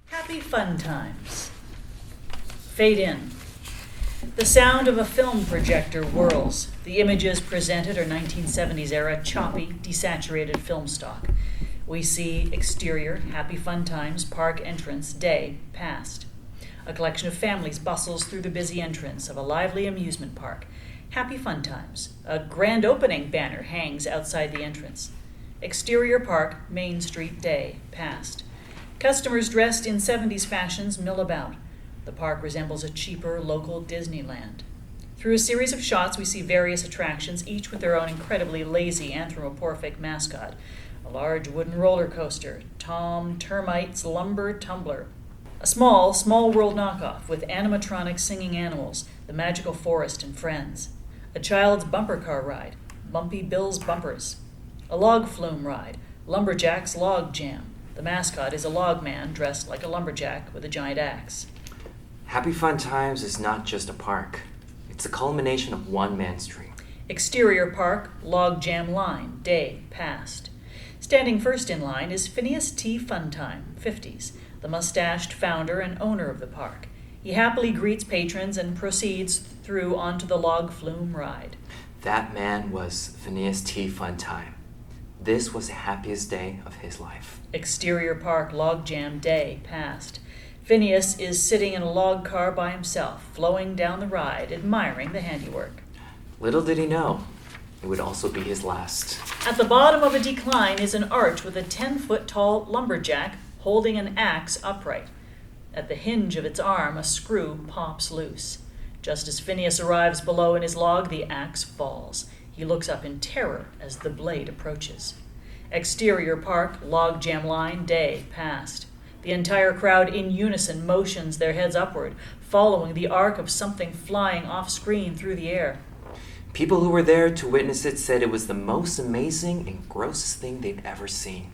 Happy fun times. Fade in. The sound of a film projector whirls. The images presented are 1970s era choppy, desaturated film stock. We see exterior, happy fun times, park entrance, day, past. A collection of families bustles through the busy entrance of a lively amusement park. Happy fun times. A grand opening banner hangs outside the entrance. Exterior park, Main Street, day, past. Customers dressed in 70s fashions mill about. The park resembles a cheaper local Disneyland. Through a series of shots, we see various attractions, each with their own incredibly lazy anthropomorphic mascot. A large wooden roller coaster, Tom Termite's lumber tumbler. A small world knockoff with animatronic singing animals, the magical forest and friends. A child's bumper car ride, Bumpy Bill's Bumpers. A log flume ride, Lumberjack's Log Jam. The mascot is a log man dressed like a lumberjack with a giant axe. Happy Fun Times is not just a park. It's the culmination of one man's dream. Exterior park, log jam line, day, past. Standing first in line is Phineas T. Funtime, 50s, the mustached founder and owner of the park. He happily greets patrons and proceeds through onto the log flume ride. That man was Phineas T. Funtime. This was the happiest day of his life. Exterior park, log jam, day, past. Phineas is sitting in a log car by himself, flowing down the ride, admiring the handiwork. Little did he know, it would also be his last. At the bottom of a decline is an arch with a 10-foot-tall lumberjack holding an axe upright. At the hinge of its arm, a screw pops loose. Just as Phineas arrives below in his log, the axe falls. He looks up in terror as the blade approaches. Exterior park, log jam line, day, past. The entire crowd in unison motions their heads upward, following the arc of something flying off-screen through the air. People who were there to witness it said it was the most amazing and grossest thing they'd ever seen.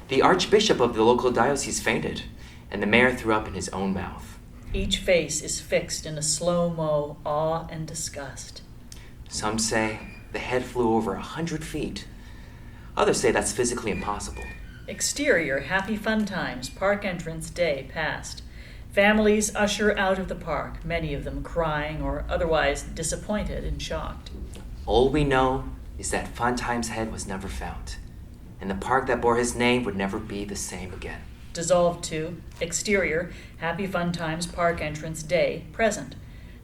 The archbishop of the local diocese fainted, and the mayor threw up in his own mouth. Each face is fixed in a slow-mo awe and disgust. Some say the head flew over 100 feet. Others say that's physically impossible. Exterior, happy fun times, park entrance, day, past. Families usher out of the park, many of them crying or otherwise disappointed and shocked. All we know is that Funtime's head was never found, and the park that bore his name would never be the same again. Dissolved to, exterior, happy fun times, park entrance, day, present.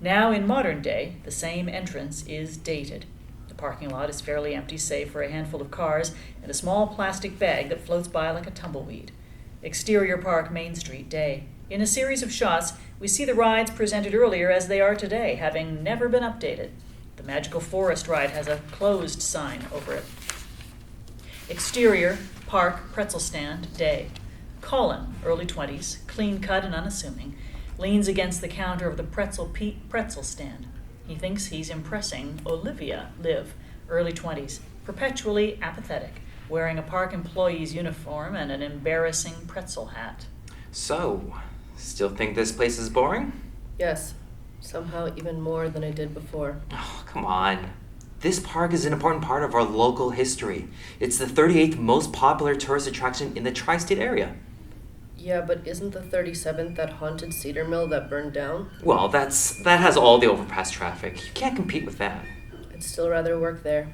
Now in modern day, the same entrance is dated. The parking lot is fairly empty save for a handful of cars and a small plastic bag that floats by like a tumbleweed. Exterior park, Main Street, day. In a series of shots, we see the rides presented earlier as they are today, having never been updated. The magical forest ride has a closed sign over it. Exterior park, pretzel stand, day. Colin, early 20s, clean-cut and unassuming, leans against the counter of the pretzel stand. He thinks he's impressing Olivia, Liv, early 20s, perpetually apathetic, wearing a park employee's uniform and an embarrassing pretzel hat. So, still think this place is boring? Yes, somehow even more than I did before. Oh, come on. This park is an important part of our local history. It's the 38th most popular tourist attraction in the tri-state area. Yeah, but isn't the 37th that haunted cedar mill that burned down? Well, that has all the overpass traffic. You can't compete with that. I'd still rather work there.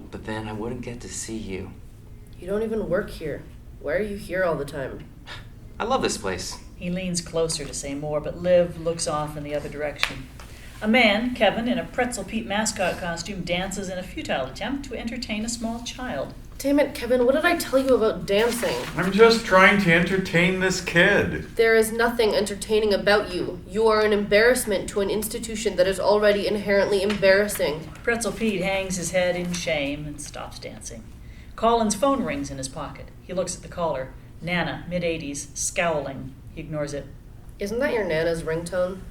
But then I wouldn't get to see you. You don't even work here. Why are you here all the time? I love this place. He leans closer to say more, but Liv looks off in the other direction. A man, Kevin, in a Pretzel Pete mascot costume, dances in a futile attempt to entertain a small child. Damn it, Kevin, what did I tell you about dancing? I'm just trying to entertain this kid. There is nothing entertaining about you. You are an embarrassment to an institution that is already inherently embarrassing. Pretzel Pete hangs his head in shame and stops dancing. Colin's phone rings in his pocket. He looks at the caller. Nana, mid-80s, scowling. He ignores it. Isn't that your Nana's ringtone?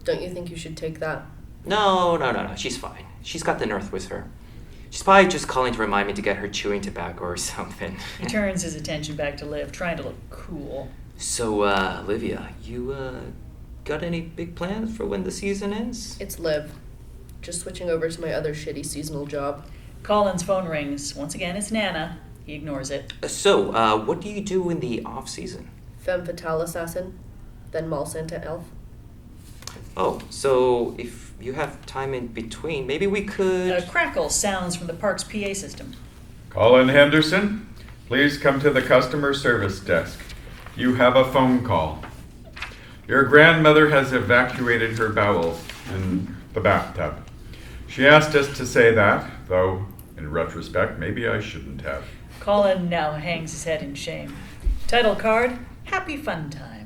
Don't you think you should take that? No. She's fine. She's got the North with her. She's probably just calling to remind me to get her chewing tobacco or something. He turns his attention back to Liv, trying to look cool. So, Olivia, you, got any big plans for when the season ends? It's Liv. Just switching over to my other shitty seasonal job. Colin's phone rings. Once again, it's Nana. He ignores it. So, what do you do in the off-season? Femme fatale assassin, then mall Santa elf. Oh, so if you have time in between, maybe we could... A crackle sounds from the park's PA system. Colin Henderson, please come to the customer service desk. You have a phone call. Your grandmother has evacuated her bowels in the bathtub. She asked us to say that, though, in retrospect, maybe I shouldn't have. Colin now hangs his head in shame. Title card, Happy Fun Time.